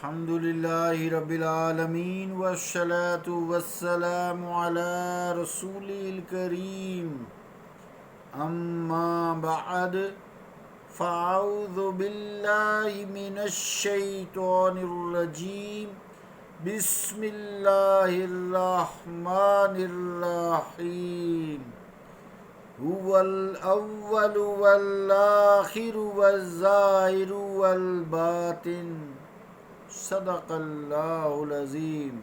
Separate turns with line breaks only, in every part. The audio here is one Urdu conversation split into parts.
الحمد لله رب العالمين والصلاة والسلام على رسوله الكريم أما بعد فأعوذ بالله من الشيطان الرجيم بسم الله الرحمن الرحيم هو الأول والآخر والظاهر والباطن صدق اللہ العظیم۔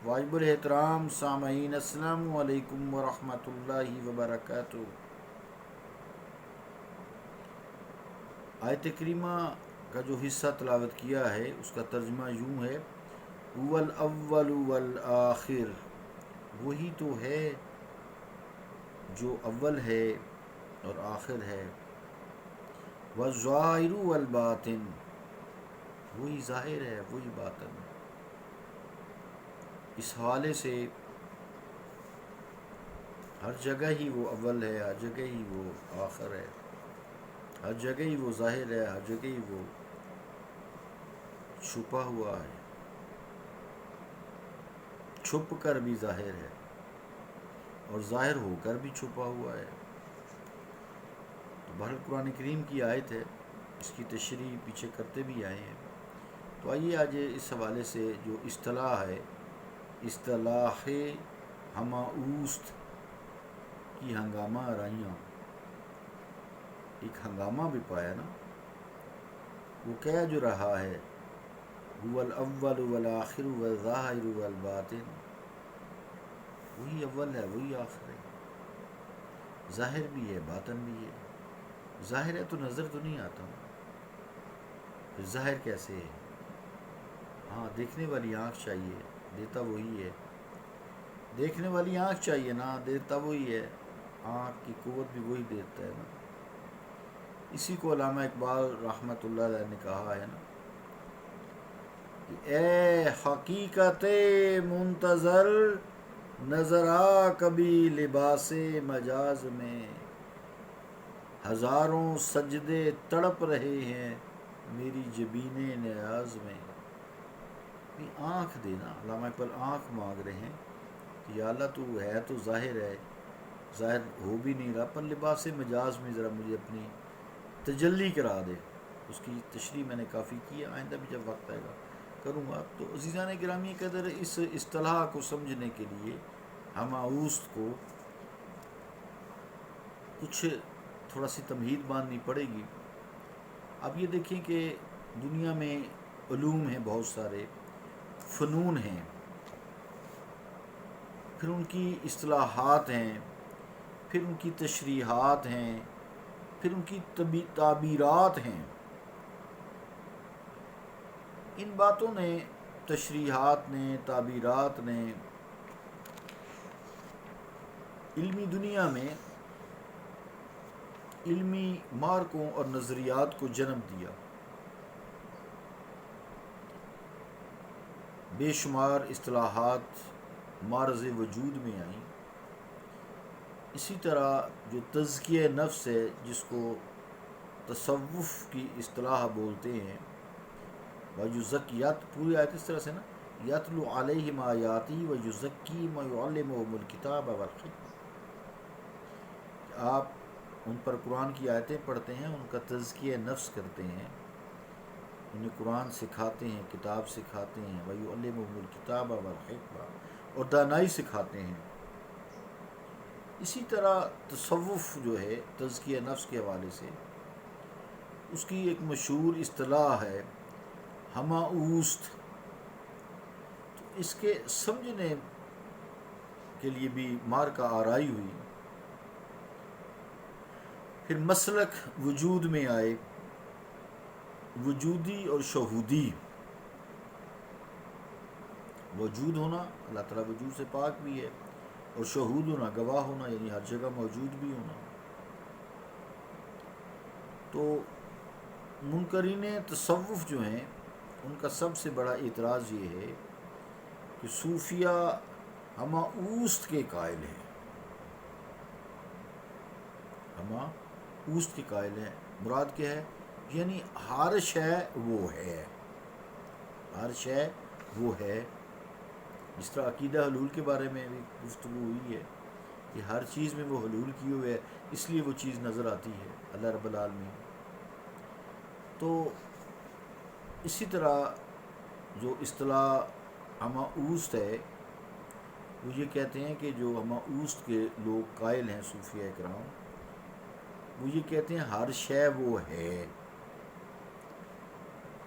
واجب الاحترام سامعین، السلام علیکم ورحمۃ اللہ وبرکاتہ۔ آیت کریمہ کا جو حصہ تلاوت کیا ہے اس کا ترجمہ یوں ہے: هو الاول والآخر، وہی تو ہے جو اول ہے اور آخر ہے، والظاہر والباطن، وہی ظاہر ہے وہی باطن۔ اس حوالے سے ہر جگہ ہی وہ اول ہے، ہر جگہ ہی وہ آخر ہے، ہر جگہ ہی وہ ظاہر ہے، ہر جگہ ہی وہ چھپا ہوا ہے، چھپ کر بھی ظاہر ہے اور ظاہر ہو کر بھی چھپا ہوا ہے۔ تو بہرحال قرآن کریم کی آیت ہے، اس کی تشریح پیچھے کرتے بھی آئے ہیں۔ تو آئیے آج اس حوالے سے جو اصطلاح ہے، اصطلاح ہمہ اوست کی ہنگامہ آرائیاں، ایک ہنگامہ بھی پایا نا، وہ کہہ جو رہا ہے هو الاول والآخر والظاہر والباطن، وہی اول ہے وہی آخر ہے، ظاہر بھی ہے باطن بھی ہے۔ ظاہر ہے تو نظر تو نہیں آتا، پھر ظاہر کیسے ہے؟ ہاں، دیکھنے والی آنکھ چاہیے، دیتا وہی ہے۔ دیکھنے والی آنکھ چاہیے نا، دیتا وہی ہے۔ آنکھ کی قوت بھی وہی دیتا ہے نا۔ اسی کو علامہ اقبال رحمۃ اللہ علیہ نے کہا ہے نا کہ اے حقیقت منتظر، نظر آ کبھی لباس مجاز میں، ہزاروں سجدے تڑپ رہے ہیں میری جبین نیاز میں۔ آنکھ دینا، علامہ اقبال آنکھ مانگ رہے ہیں کہ یا اللہ تو ہے تو ظاہر ہے، ظاہر ہو بھی نہیں رہا، پر لباس مجاز میں ذرا مجھے اپنی تجلی کرا دے۔ اس کی تشریح میں نے کافی کی ہے، آئندہ بھی جب وقت آئے گا کروں گا۔ تو عزیزان گرامی قدر، اس اصطلاح کو سمجھنے کے لیے ہمہ اوست کو کچھ تھوڑا سی تمہید باندھنی پڑے گی۔ اب یہ دیکھیں کہ دنیا میں علوم ہیں، بہت سارے فنون ہیں، پھر ان کی اصطلاحات ہیں، پھر ان کی تشریحات ہیں، پھر ان کی تعبیرات ہیں۔ ان باتوں نے، تشریحات نے، تعبیرات نے علمی دنیا میں علمی مارکوں اور نظریات کو جنم دیا۔ بے شمار اصطلاحات معرض وجود میں آئیں۔ اسی طرح جو تزکیہ نفس ہے، جس کو تصوف کی اصطلاح بولتے ہیں، وَيُزَكِّيَاتِ، پوری آیت اس طرح سے نا، یَتْلُو عَلَيْهِمْ آیَاتِهِ وَيُزَكِّيهِمْ وَيُعَلِّمُهُمُ الْكِتَابَ وَالْحِکْمَةَ، آپ ان پر قرآن کی آیتیں پڑھتے ہیں، ان کا تزکیہ نفس کرتے ہیں، انہیں قرآن سکھاتے ہیں، کتاب سکھاتے ہیں، وَيُعَلِّمُهُمُ الْكِتَابَ وَالْحِکْمَةَ، اور دانائی سکھاتے ہیں۔ اسی طرح تصوف جو ہے تزکیہ نفس کے حوالے سے، اس کی ایک مشہور اصطلاح ہے ہمہ اوست۔ تو اس کے سمجھنے کے لیے بھی مارکہ آرائی ہوئی۔ پھر مسلک وجود میں آئے، وجودی اور شہودی۔ وجود ہونا، اللہ تعالیٰ وجود سے پاک بھی ہے، اور شہود ہونا، گواہ ہونا، یعنی ہر جگہ موجود بھی ہونا۔ تو منکرین تصوف جو ہیں، ان کا سب سے بڑا اعتراض یہ ہے کہ صوفیہ ہمہ اوست کے قائل ہیں، ہمہ اوست کے قائل ہیں۔ مراد کیا ہے؟ یعنی ہر شے وہ ہے، ہر شے وہ ہے. جس طرح عقیدہ حلول کے بارے میں بھی گفتگو ہوئی ہے کہ ہر چیز میں وہ حلول کیے ہوئے ہے، اس لیے وہ چیز نظر آتی ہے اللہ رب العالمین. تو اسی طرح جو اصطلاح ہمہ اوست ہے، وہ یہ کہتے ہیں کہ جو ہمہ اوست کے لوگ قائل ہیں صوفیہ کرام، وہ یہ کہتے ہیں ہر شے وہ ہے.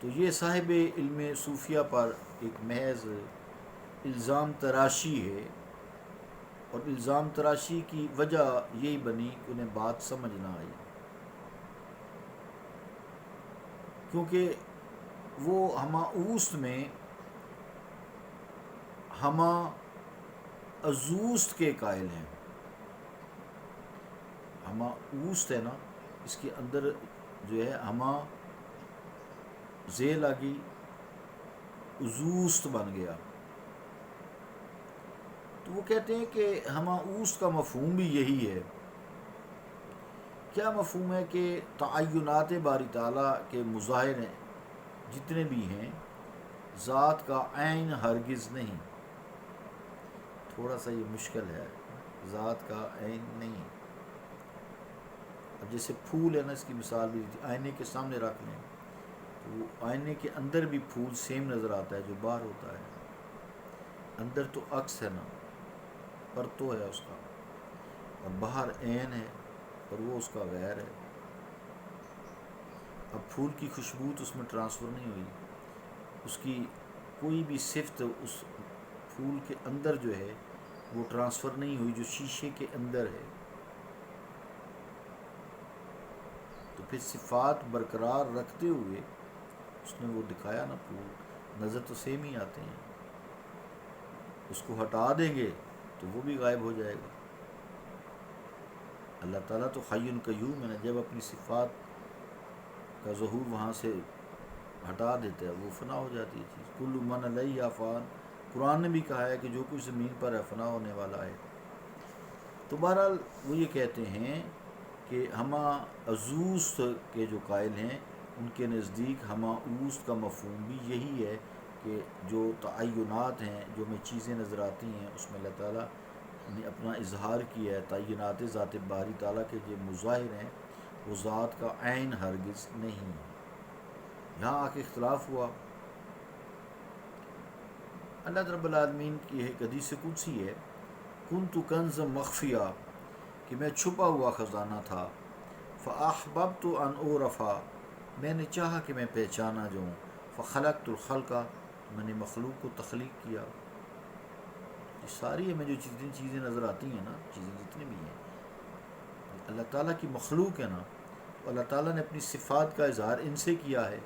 تو یہ صاحب علم صوفیہ پر ایک محض الزام تراشی ہے، اور الزام تراشی کی وجہ یہی بنی کہ انہیں بات سمجھ نہ آئی، کیونکہ وہ ہمہ اوست میں ہمہ ازوست کے قائل ہیں. ہمہ اوست ہے نا، اس کے اندر جو ہے ہمہ ذیل آگی ازوست بن گیا. تو وہ کہتے ہیں کہ ہمہ اوست کا مفہوم بھی یہی ہے. کیا مفہوم ہے کہ تعینات باری تعالیٰ کے مظاہر ہیں جتنے بھی ہیں، ذات کا عین ہرگز نہیں. تھوڑا سا یہ مشکل ہے، ذات کا عین نہیں. اب جیسے پھول ہے نا، اس کی مثال بھی دی، آئینے کے سامنے رکھ لیں تو وہ آئینے کے اندر بھی پھول سیم نظر آتا ہے جو باہر ہوتا ہے. اندر تو عکس ہے نا، پرتو ہے اس کا، اور باہر عین ہے اور وہ اس کا غیر ہے. اب پھول کی خوشبو تو اس میں ٹرانسفر نہیں ہوئی، اس کی کوئی بھی صفت اس پھول کے اندر جو ہے وہ ٹرانسفر نہیں ہوئی جو شیشے کے اندر ہے. تو پھر صفات برقرار رکھتے ہوئے اس نے وہ دکھایا نا، پھول نظر تو سیم ہی آتے ہیں. اس کو ہٹا دیں گے تو وہ بھی غائب ہو جائے گا. اللہ تعالیٰ تو حی قیوم ہے نا، جب اپنی صفات کا ظہور وہاں سے ہٹا دیتا ہے وہ فنا ہو جاتی ہے چیز. کل من علیہا فان، قرآن نے بھی کہا ہے کہ جو کچھ زمین پر ہے فنا ہونے والا ہے. تو بہرحال وہ یہ کہتے ہیں کہ ہمہ ازوست کے جو قائل ہیں ان کے نزدیک ہمہ اوست کا مفہوم بھی یہی ہے کہ جو تعینات ہیں، جو ہمیں چیزیں نظر آتی ہیں، اس میں اللہ تعالیٰ نے اپنا اظہار کیا ہے. تعینات ذات باری تعالیٰ کے جو مظاہر ہیں وہ ذات کا عین ہرگز نہیں. یہاں آ کے اختلاف ہوا. اللہ رب العالمین کی ایک حدیث قدسی ہے، کنت کنز مخفیہ، کہ میں چھپا ہوا خزانہ تھا. فاحببت ان اعرفا، میں نے چاہا کہ میں پہچانا جاؤں. فخلقت الخلق، میں نے مخلوق کو تخلیق کیا. یہ ساری ہمیں جو چیزیں نظر آتی ہیں نا، چیزیں جتنی بھی ہیں اللہ تعالیٰ کی مخلوق ہے نا، اللہ تعالیٰ نے اپنی صفات کا اظہار ان سے کیا ہے.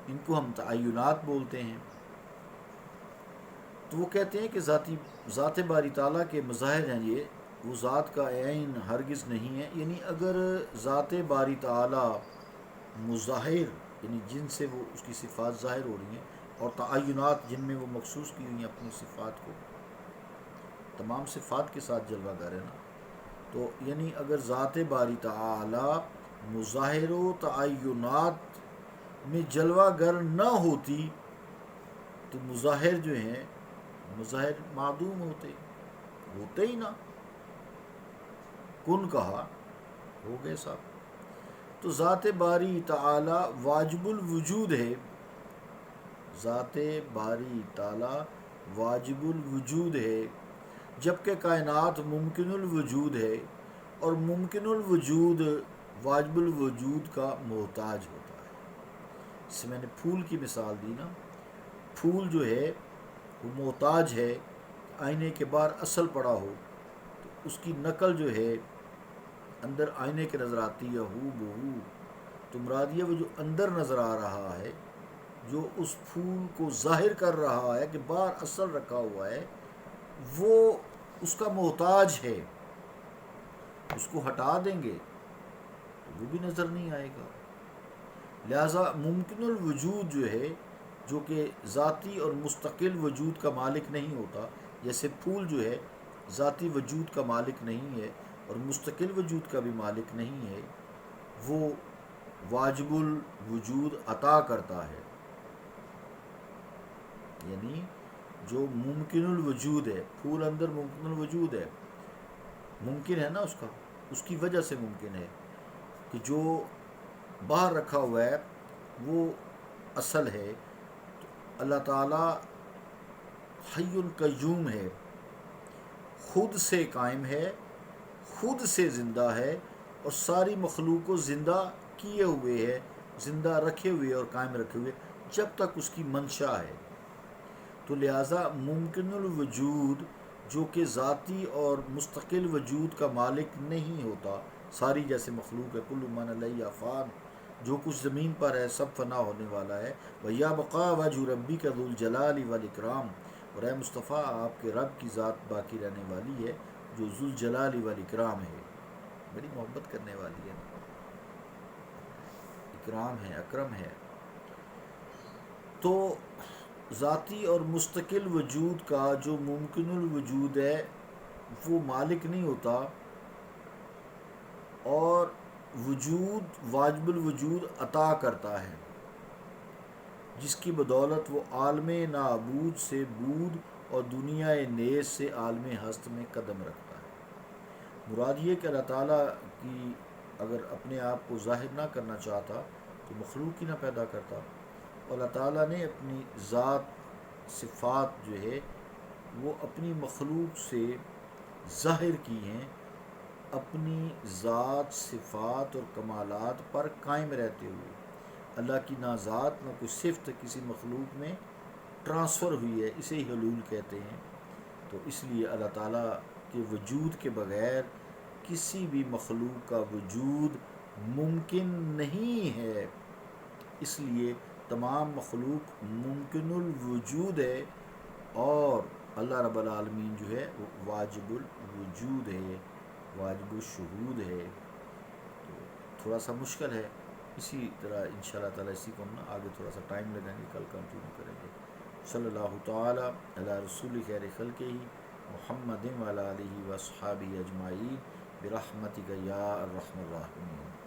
ان کو ہم تعینات بولتے ہیں. تو وہ کہتے ہیں کہ ذات باری تعالیٰ کے مظاہر ہیں یہ، وہ ذات کا عین ہرگز نہیں ہے. یعنی اگر ذات باری تعالیٰ مظاہر، یعنی جن سے وہ اس کی صفات ظاہر ہو رہی ہیں، اور تعینات جن میں وہ مخصوص کی ہوئی ہیں اپنی صفات کو، تمام صفات کے ساتھ جلوہ گر ہے نا. تو یعنی اگر ذات باری تعالیٰ مظاہر و تعینات میں جلوہ گر نہ ہوتی تو مظاہر جو ہیں مظاہر معدوم ہوتے ہی نہ. کن کہا ہو گئے صاحب. تو ذات باری تعالیٰ واجب الوجود ہے، ذات باری تعالیٰ واجب الوجود ہے، جبکہ کائنات ممکن الوجود ہے، اور ممکن الوجود واجب الوجود کا محتاج ہوتا ہے. اس سے میں نے پھول کی مثال دی نا، پھول جو ہے وہ محتاج ہے. آئینے کے باہر اصل پڑا ہو تو اس کی نقل جو ہے اندر آئینے کے نظر آتی ہے ہو بہو. تو مراد یہ وہ جو اندر نظر آ رہا ہے، جو اس پھول کو ظاہر کر رہا ہے کہ باہر اصل رکھا ہوا ہے، وہ اس کا محتاج ہے. اس کو ہٹا دیں گے تو وہ بھی نظر نہیں آئے گا. لہٰذا ممکن الوجود جو ہے، جو کہ ذاتی اور مستقل وجود کا مالک نہیں ہوتا، جیسے پھول جو ہے ذاتی وجود کا مالک نہیں ہے اور مستقل وجود کا بھی مالک نہیں ہے، وہ واجب الوجود عطا کرتا ہے. یعنی جو ممکن الوجود ہے، پھول اندر ممکن الوجود ہے، ممکن ہے نا اس کی وجہ سے ممکن ہے کہ جو باہر رکھا ہوا ہے وہ اصل ہے. اللہ تعالیٰ حی القیوم ہے، خود سے قائم ہے، خود سے زندہ ہے، اور ساری مخلوق کو زندہ کیے ہوئے ہے، زندہ رکھے ہوئے اور قائم رکھے ہوئے جب تک اس کی منشا ہے. تو لہٰذا ممکن الوجود جو کہ ذاتی اور مستقل وجود کا مالک نہیں ہوتا، ساری جیسے مخلوق ہے، کل من علیہ فان، جو کچھ زمین پر ہے سب فنا ہونے والا ہے. وَيَبْقَى وَجْهُ رَبِّكَ ذُو الْجَلَالِ وَالْإِكْرَامِ، اور اے مصطفیٰ آپ کے رب کی ذات باقی رہنے والی ہے جو ذو الجلال والاکرام ہے، بڑی محبت کرنے والی ہے، اکرام ہے، اکرم ہے. تو ذاتی اور مستقل وجود کا جو ممکن الوجود ہے وہ مالک نہیں ہوتا، اور وجود واجب الوجود عطا کرتا ہے، جس کی بدولت وہ عالم نابود سے بود اور دنیا نیز سے عالم ہست میں قدم رکھتا ہے. مراد یہ کہ اللہ تعالیٰ کی اگر اپنے آپ کو ظاہر نہ کرنا چاہتا تو مخلوق ہی نہ پیدا کرتا. اور اللہ تعالیٰ نے اپنی ذات صفات جو ہے وہ اپنی مخلوق سے ظاہر کی ہیں، اپنی ذات صفات اور کمالات پر قائم رہتے ہوئے. اللہ کی نہ ذات نہ کوئی صفت کسی مخلوق میں ٹرانسفر ہوئی ہے، اسے ہی حلول کہتے ہیں. تو اس لیے اللہ تعالیٰ کے وجود کے بغیر کسی بھی مخلوق کا وجود ممکن نہیں ہے. اس لیے تمام مخلوق ممکن الوجود ہے، اور اللہ رب العالمین جو ہے وہ واجب الوجود ہے، واجب الشہود ہے. تو تھوڑا سا مشکل ہے، اسی طرح انشاءاللہ تعالیٰ اسی کو ہم نا آگے تھوڑا سا ٹائم لگائیں گے، کل کنٹینیو کریں گے. صلی اللہ تعالی علی رسول خیر خلقہ محمد وعلی آلہ وصحابہ اجمعین برحمتک یا ارحم الراحمین.